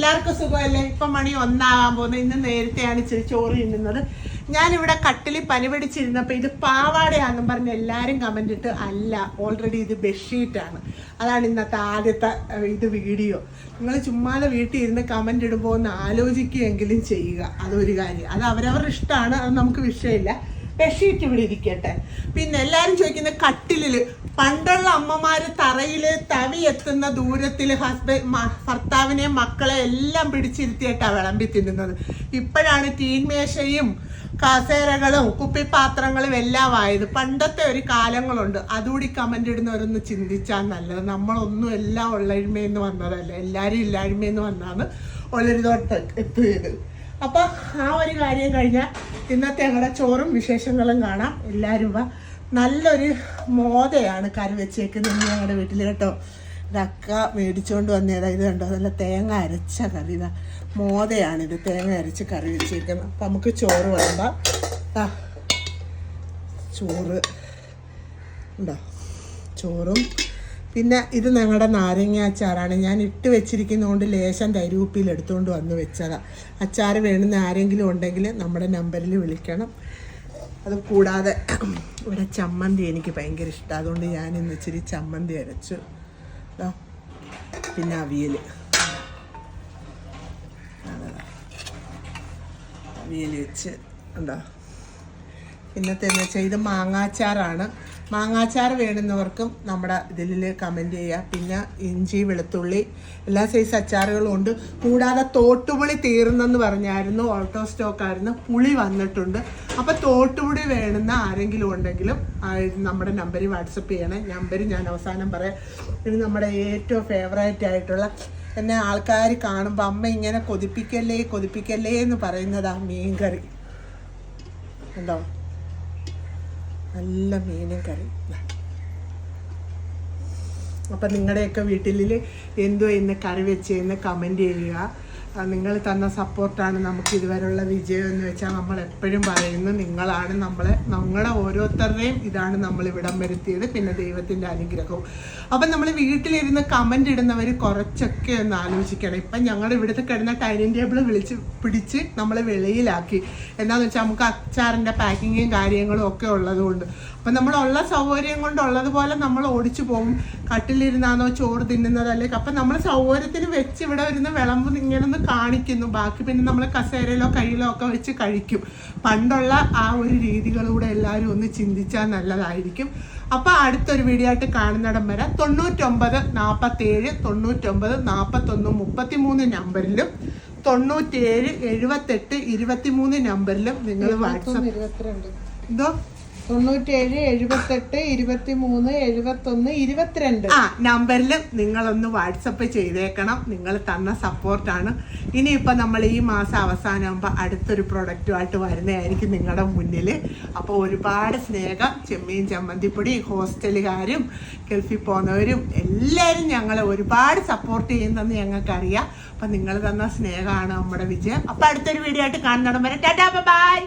എല്ലാവർക്കും സുഖമല്ലേ? ഇപ്പൊ മണി 1 ആവാൻ പോകുന്നത്. ഇന്ന് നേരത്തെയാണ് ഇച്ചിരി ചോറ് തിന്നുന്നത്. ഞാനിവിടെ കട്ടിലിൽ പനി പിടിച്ചിരുന്നപ്പോൾ ഇത് പാവാടയാണെന്നും പറഞ്ഞ് എല്ലാവരും കമന്റ് ഇട്ട്, അല്ല, ഓൾറെഡി ഇത് ബെഡ്ഷീറ്റാണ്. അതാണ് ഇന്നത്തെ ആദ്യത്തെ ഇത് വീഡിയോ. നിങ്ങൾ ചുമ്മാതെ വീട്ടിൽ ഇരുന്ന് കമന്റ് ഇടുമ്പോൾ ഒന്ന് ആലോചിക്കുകയെങ്കിലും ചെയ്യുക. അതൊരു കാര്യം. അത് അവരവരുടെ ഇഷ്ടമാണ്, അത് നമുക്ക് വിഷയമില്ല. ബെഡ്ഷീറ്റ് ഇവിടെ ഇരിക്കട്ടെ. പിന്നെ എല്ലാവരും ചോദിക്കുന്ന കട്ടിലില് പണ്ടുള്ള അമ്മമാര് തറയില് തവി എത്തുന്ന ദൂരത്തിൽ ഭർത്താവിനെ മക്കളെ എല്ലാം പിടിച്ചിരുത്തിയിട്ടാണ് വിളമ്പി തിന്നുന്നത്. ഇപ്പോഴാണ് തീന്മേശയും കസേരകളും കുപ്പിപ്പാത്രങ്ങളും എല്ലാം ആയത്. പണ്ടത്തെ ഒരു കാലങ്ങളുണ്ട്. അതുകൂടി കമന്റ് ഇടുന്നവരൊന്ന് ചിന്തിച്ചാൽ നല്ലത്. നമ്മളൊന്നും എല്ലാം ഉള്ളഴിമയെന്ന് വന്നതല്ല, എല്ലാവരും ഇല്ലായ്മയെന്ന് വന്നാണ് ഒളിരുതോട്ട് എത്തിയത്. അപ്പോൾ ആ ഒരു കാര്യം കഴിഞ്ഞാൽ ഇന്നത്തെ ഞങ്ങളുടെ ചോറും വിശേഷങ്ങളും കാണാം. എല്ലാവരും വാ. നല്ലൊരു മോദയാണ് കറി വെച്ചേക്കുന്നത് ഞങ്ങളുടെ വീട്ടിൽ കേട്ടോ. ഇതക്ക മേടിച്ചുകൊണ്ട് വന്നേതാ. ഇത് കണ്ടോ, നല്ല തേങ്ങ അരച്ച കറി. ഇതാ മോദയാണിത്, തേങ്ങ അരച്ച് കറി വെച്ചേക്കുന്നത്. അപ്പം നമുക്ക് ചോറ് വേണ്ട. ചോറ് ഉണ്ടോ, ചോറും പിന്നെ ഇത് ഞങ്ങളുടെ നാരങ്ങ അച്ചാറാണ്. ഞാൻ ഇട്ട് വെച്ചിരിക്കുന്നതുകൊണ്ട് ലേശം തൈരുപ്പിയിൽ എടുത്തുകൊണ്ട് വന്ന് വെച്ചതാണ്. അച്ചാർ വേണമെന്ന് ആരെങ്കിലും ഉണ്ടെങ്കിൽ നമ്മുടെ നമ്പറിൽ വിളിക്കണം. അത് കൂടാതെ ഇവിടെ ചമ്മന്തി എനിക്ക് ഭയങ്കര ഇഷ്ടം. അതുകൊണ്ട് ഞാൻ ഇന്ന് ഇച്ചിരി ചമ്മന്തി അരച്ചു. പിന്നെ അവിയൽ വെച്ച് ഉണ്ടോ. പിന്നത്തെ എന്ന് വെച്ചാൽ ഇത് മാങ്ങാച്ചാറാണ്. മാങ്ങാച്ചാർ വേണ്ടുന്നവർക്കും നമ്മുടെ ഇതിൽ കമൻറ്റ് ചെയ്യുക. പിന്നെ ഇഞ്ചി, വെളുത്തുള്ളി, എല്ലാ സൈസ് അച്ചാറുകളും ഉണ്ട്. കൂടാതെ തോട്ടുപുളി തീർന്നെന്ന് പറഞ്ഞായിരുന്നു, ഓട്ടോ സ്റ്റോക്കായിരുന്നു. പുളി വന്നിട്ടുണ്ട്. അപ്പോൾ തോട്ടുപുളി വേണമെന്ന് ആരെങ്കിലും ഉണ്ടെങ്കിലും നമ്മുടെ നമ്പറിൽ വാട്സപ്പ് ചെയ്യണേ. നമ്പർ ഞാൻ അവസാനം പറയാം. ഇത് നമ്മുടെ ഏറ്റവും ഫേവറേറ്റ് ആയിട്ടുള്ള, എന്നെ ആൾക്കാർ കാണുമ്പോൾ അമ്മ ഇങ്ങനെ കൊതിപ്പിക്കല്ലേ എന്ന് പറയുന്നതാ മീൻ കറി. ഉണ്ടോ, നല്ല മീനും കറി. അപ്പം നിങ്ങളുടെയൊക്കെ വീട്ടിൽ എന്തോ ഇന്ന് കറി വെച്ചെന്ന് കമൻറ്റ് ചെയ്യുക. നിങ്ങൾ തന്ന സപ്പോർട്ടാണ് നമുക്ക് ഇതുവരെയുള്ള വിജയം എന്ന് വെച്ചാൽ നമ്മൾ എപ്പോഴും പറയുന്നു, നിങ്ങളാണ് ഞങ്ങളുടെ ഓരോരുത്തരുടെയും ഇതാണ് നമ്മൾ ഇവിടം വരുത്തിയത്. പിന്നെ ദൈവത്തിൻ്റെ അനുഗ്രഹവും. അപ്പം നമ്മൾ വീട്ടിലിരുന്ന് കമൻ്റ് ഇടുന്നവർ കുറച്ചൊക്കെ ഒന്ന് ആലോചിക്കണം. ഇപ്പം ഞങ്ങളുടെ ഇവിടുത്തെ കിടന്ന ഡൈനിങ് ടേബിൾ പിടിച്ച് നമ്മൾ വെളിയിലാക്കി. എന്താണെന്ന് വെച്ചാൽ നമുക്ക് അച്ചാറിൻ്റെ പാക്കിങ്ങും കാര്യങ്ങളും ഒക്കെ ഉള്ളതുകൊണ്ട്. അപ്പം നമ്മളുള്ള സൗകര്യം കൊണ്ടുള്ളതുപോലെ നമ്മൾ ഓടിച്ചു പോകും. കട്ടിലിരുന്നാണോ ചോറ് തിന്നുന്നത് അല്ലെങ്കിൽ. അപ്പം നമ്മൾ സൗകര്യത്തിന് വെച്ച് ഇവിടെ ഇരുന്ന് വിളമ്പ് ഇങ്ങനെ ഒന്ന് കാണിക്കുന്നു. ബാക്കി പിന്നെ നമ്മൾ കസേരയിലോ കയ്യിലോ ഒക്കെ വെച്ച് കഴിക്കും. പണ്ടുള്ള ആ ഒരു രീതികളൂടെ എല്ലാവരും ഒന്ന് ചിന്തിച്ചാൽ നല്ലതായിരിക്കും. അപ്പോൾ അടുത്തൊരു വീഡിയോ ആയിട്ട് കാണുന്നിടം വരെ 99 47 99 41 33 നമ്പറിലും 97 78 23 നമ്പറിലും നിങ്ങൾ വാട്സാപ്പ് എന്തോ 97 78 23 71 22 നമ്പറിൽ നിങ്ങളൊന്ന് വാട്സപ്പ് ചെയ്തേക്കണം. നിങ്ങൾ തന്ന സപ്പോർട്ടാണ്. ഇനിയിപ്പോൾ നമ്മൾ ഈ മാസം അവസാനമാകുമ്പോൾ അടുത്തൊരു പ്രൊഡക്റ്റുമായിട്ട് വരുന്നതായിരിക്കും നിങ്ങളുടെ മുന്നിൽ. അപ്പോൾ ഒരുപാട് സ്നേഹം. ചെമ്മീൻ ചമ്മന്തിപ്പൊടി ഹോസ്റ്റലുകാരും ഗൾഫിൽ പോകുന്നവരും എല്ലാവരും ഞങ്ങളെ ഒരുപാട് സപ്പോർട്ട് ചെയ്യുന്നതെന്ന് ഞങ്ങൾക്കറിയാം. അപ്പം നിങ്ങൾ തന്ന സ്നേഹമാണ് നമ്മുടെ വിജയം. അപ്പോൾ അടുത്തൊരു വീഡിയോ ആയിട്ട് കാണുന്നിടം വരെ ടാറ്റാ ബൈ.